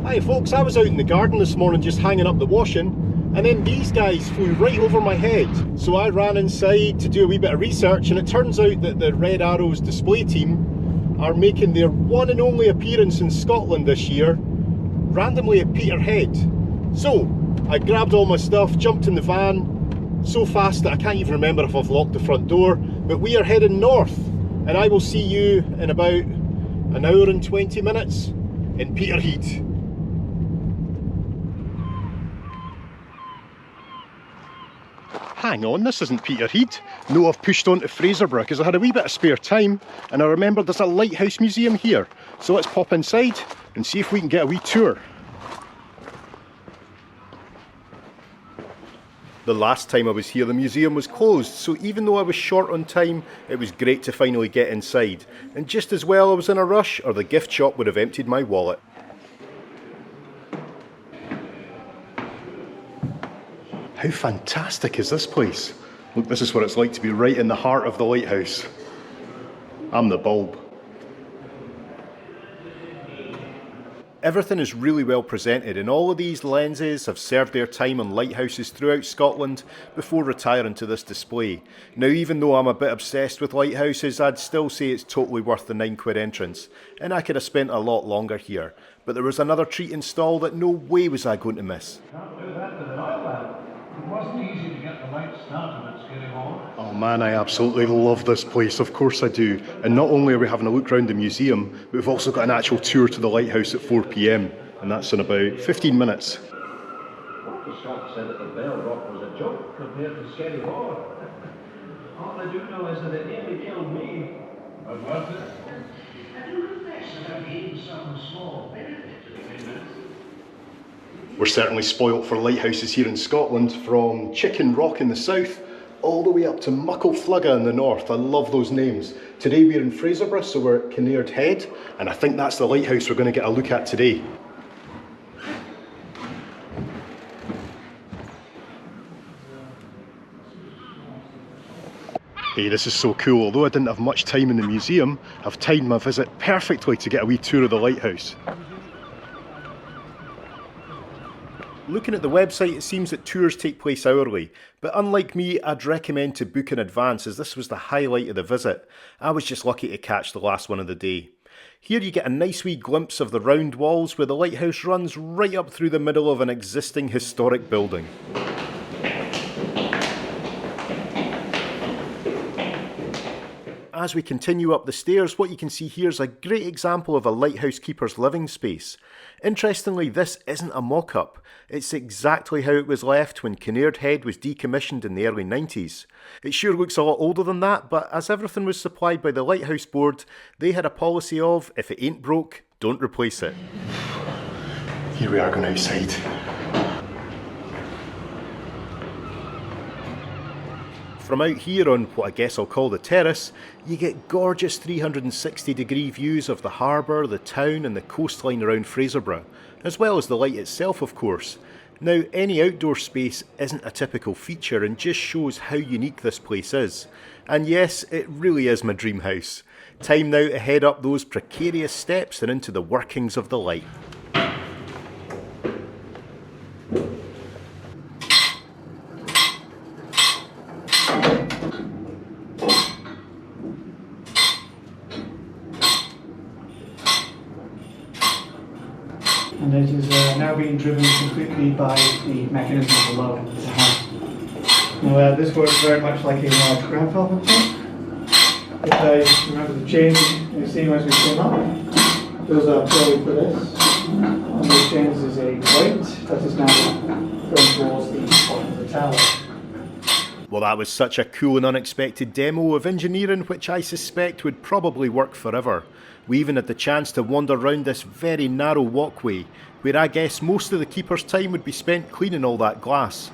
Hi folks, I was out in the garden this morning just hanging up the washing, and then these guys flew right over my head. So I ran inside to do a wee bit of research, and it turns out that the Red Arrows display team are making their one and only appearance in Scotland this year, randomly at Peterhead. So I grabbed all my stuff, jumped in the van, so fast that I can't even remember if I've locked the front door, but we are heading north, and I will see you in about an hour and 20 minutes in Peterhead. Hang on, this isn't Peterhead. No, I've pushed on to Fraserburgh because I had a wee bit of spare time and I remembered there's a lighthouse museum here. So let's pop inside and see if we can get a wee tour. The last time I was here the museum was closed, so even though I was short on time, it was great to finally get inside. And just as well I was in a rush, or the gift shop would have emptied my wallet. How fantastic is this place? Look, this is what it's like to be right in the heart of the lighthouse. I'm the bulb. Everything is really well presented, and all of these lenses have served their time on lighthouses throughout Scotland before retiring to this display. Now, even though I'm a bit obsessed with lighthouses, I'd still say it's totally worth the £9 entrance, and I could have spent a lot longer here. But there was another treat in stall that no way was I going to miss. Can't do that with an oil lamp. It wasn't easy to get the light started when it's getting on. Oh man, I absolutely love this place, of course I do. And not only are we having a look around the museum, but we've also got an actual tour to the lighthouse at 4 PM, and that's in about 15 minutes. The shop said that the Bell Rock was a joke compared to Scary War. All I do know is that it nearly killed me. But worth it. I do confess that I've gained some small benefit to the business. We're certainly spoilt for lighthouses here in Scotland, from Chicken Rock in the south all the way up to Muckleflugga in the north. I love those names. Today we're in Fraserburgh, so we're at Peterhead, and I think that's the lighthouse we're going to get a look at today. Hey, this is so cool. Although I didn't have much time in the museum, I've timed my visit perfectly to get a wee tour of the lighthouse. Looking at the website, it seems that tours take place hourly, but unlike me, I'd recommend to book in advance as this was the highlight of the visit. I was just lucky to catch the last one of the day. Here you get a nice wee glimpse of the round walls where the lighthouse runs right up through the middle of an existing historic building. As we continue up the stairs, what you can see here is a great example of a lighthouse keeper's living space. Interestingly, this isn't a mock-up. It's exactly how it was left when Kinnaird Head was decommissioned in the early 90s. It sure looks a lot older than that, but as everything was supplied by the Lighthouse Board, they had a policy of, if it ain't broke, don't replace it. Here we are going outside. From out here on what I guess I'll call the terrace, you get gorgeous 360-degree views of the harbour, the town and the coastline around Fraserburgh, as well as the light itself of course. Now, any outdoor space isn't a typical feature and just shows how unique this place is. And yes, it really is my dream house. Time now to head up those precarious steps and into the workings of the light. And it is now being driven completely by the mechanism below. Now this works very much like a large grandfather clock. If I remember the chains you see as we came up, those are purely for this. And the chains is a weight that is now going towards the top of the tower. Well, that was such a cool and unexpected demo of engineering which I suspect would probably work forever. We even had the chance to wander round this very narrow walkway, where I guess most of the keeper's time would be spent cleaning all that glass.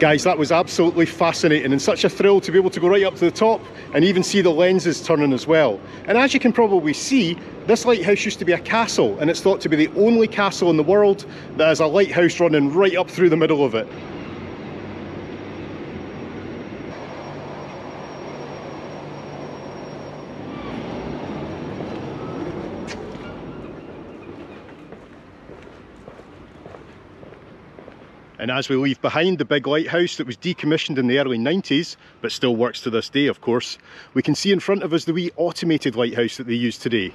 Guys, that was absolutely fascinating and such a thrill to be able to go right up to the top and even see the lenses turning as well. And as you can probably see, this lighthouse used to be a castle, and it's thought to be the only castle in the world that has a lighthouse running right up through the middle of it. And as we leave behind the big lighthouse that was decommissioned in the early 90s, but still works to this day of course, we can see in front of us the wee automated lighthouse that they use today.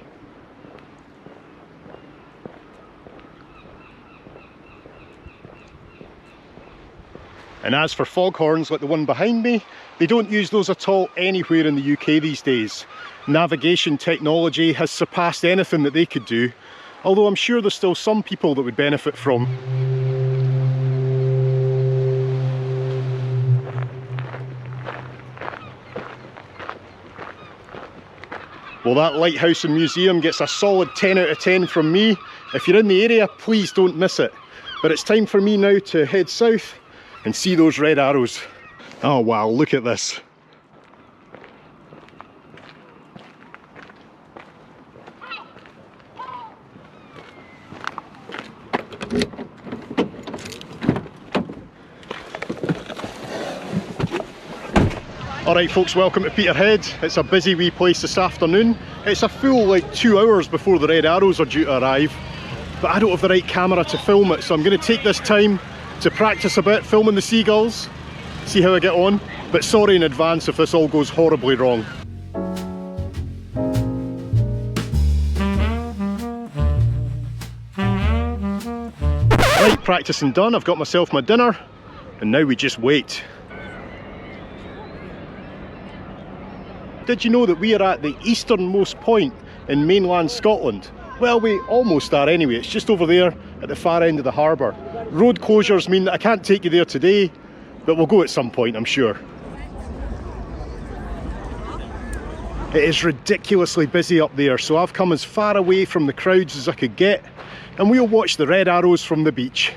And as for foghorns like the one behind me, they don't use those at all anywhere in the UK these days. Navigation technology has surpassed anything that they could do, although I'm sure there's still some people that would benefit from. Well, that lighthouse and museum gets a solid 10 out of 10 from me. If you're in the area, please don't miss it. But it's time for me now to head south and see those red arrows. Oh wow, look at this. Alright folks, welcome to Peterhead. It's a busy wee place this afternoon. It's a full like 2 hours before the red arrows are due to arrive. But I don't have the right camera to film it, so I'm going to take this time to practice a bit filming the seagulls, see how I get on. But sorry in advance if this all goes horribly wrong. Right, practicing done, I've got myself my dinner, and now we just wait. Did you know that we are at the easternmost point in mainland Scotland? Well, we almost are anyway, it's just over there at the far end of the harbour. Road closures mean that I can't take you there today, but we'll go at some point, I'm sure. It is ridiculously busy up there, so I've come as far away from the crowds as I could get, and we'll watch the red arrows from the beach.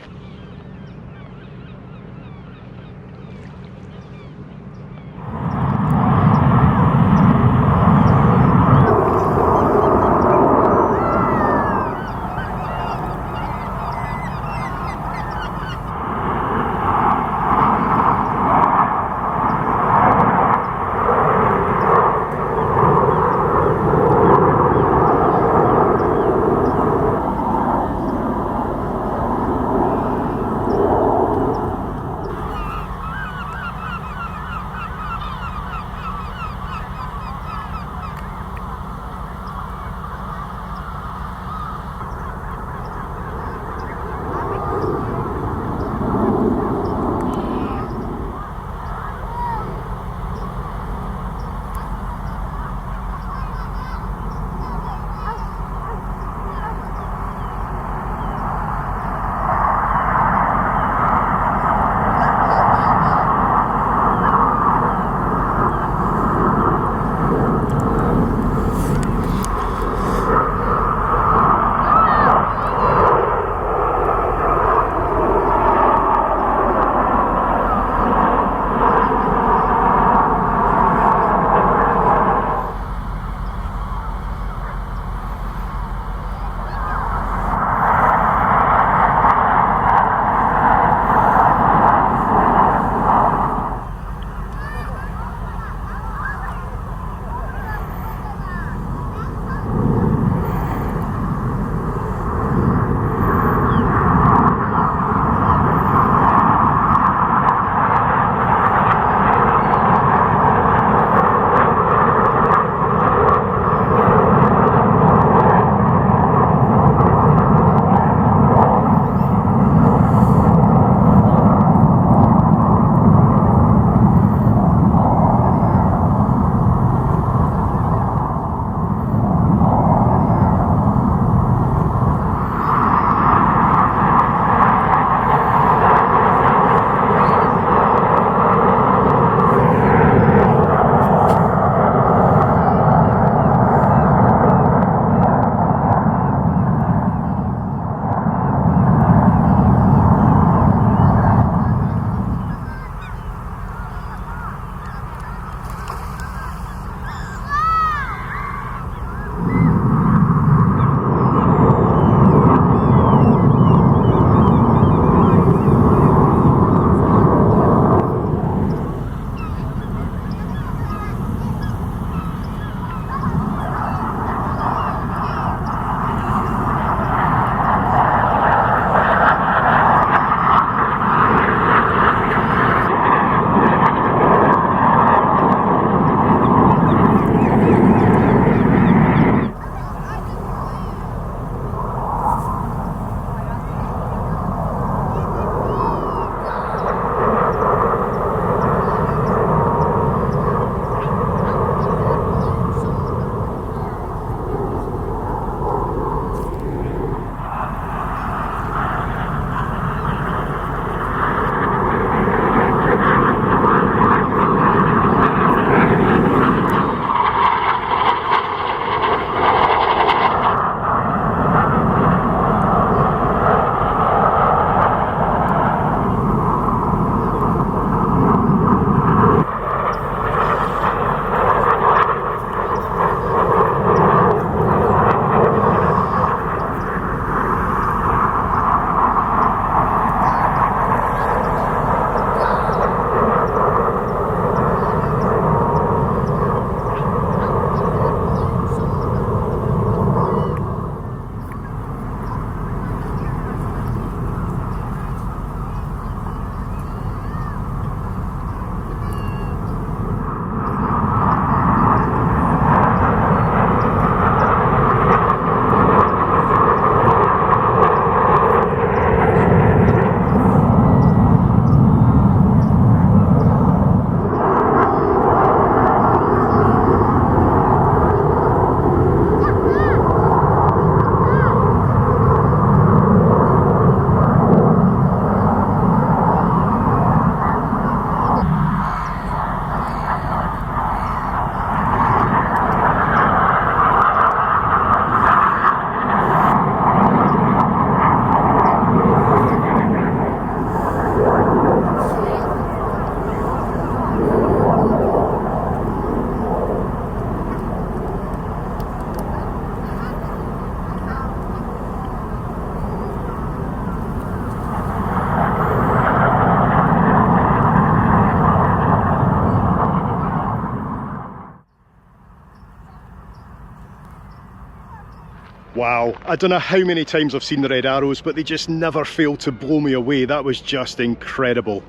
Wow, I don't know how many times I've seen the red arrows, but they just never fail to blow me away. That was just incredible.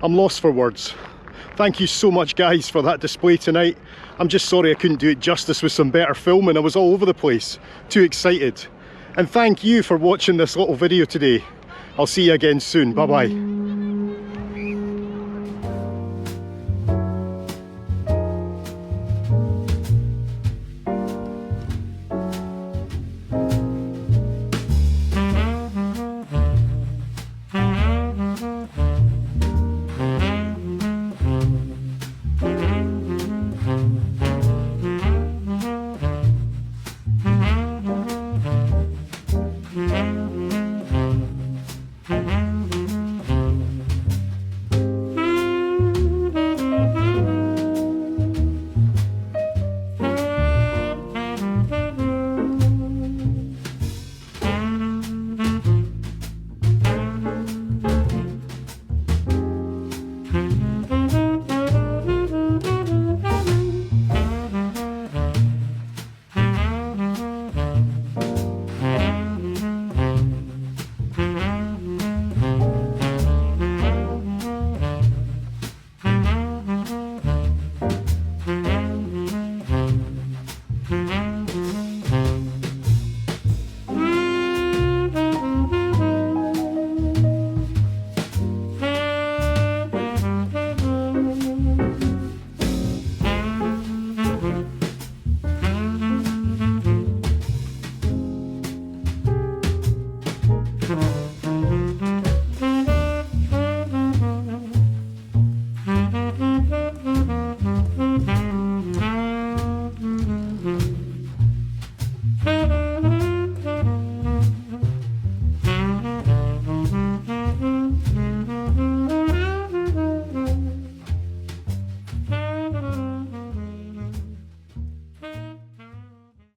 I'm lost for words. Thank you so much, guys, for that display tonight. I'm just sorry I couldn't do it justice with some better filming. I was all over the place, too excited. And thank you for watching this little video today. I'll see you again soon. Bye bye.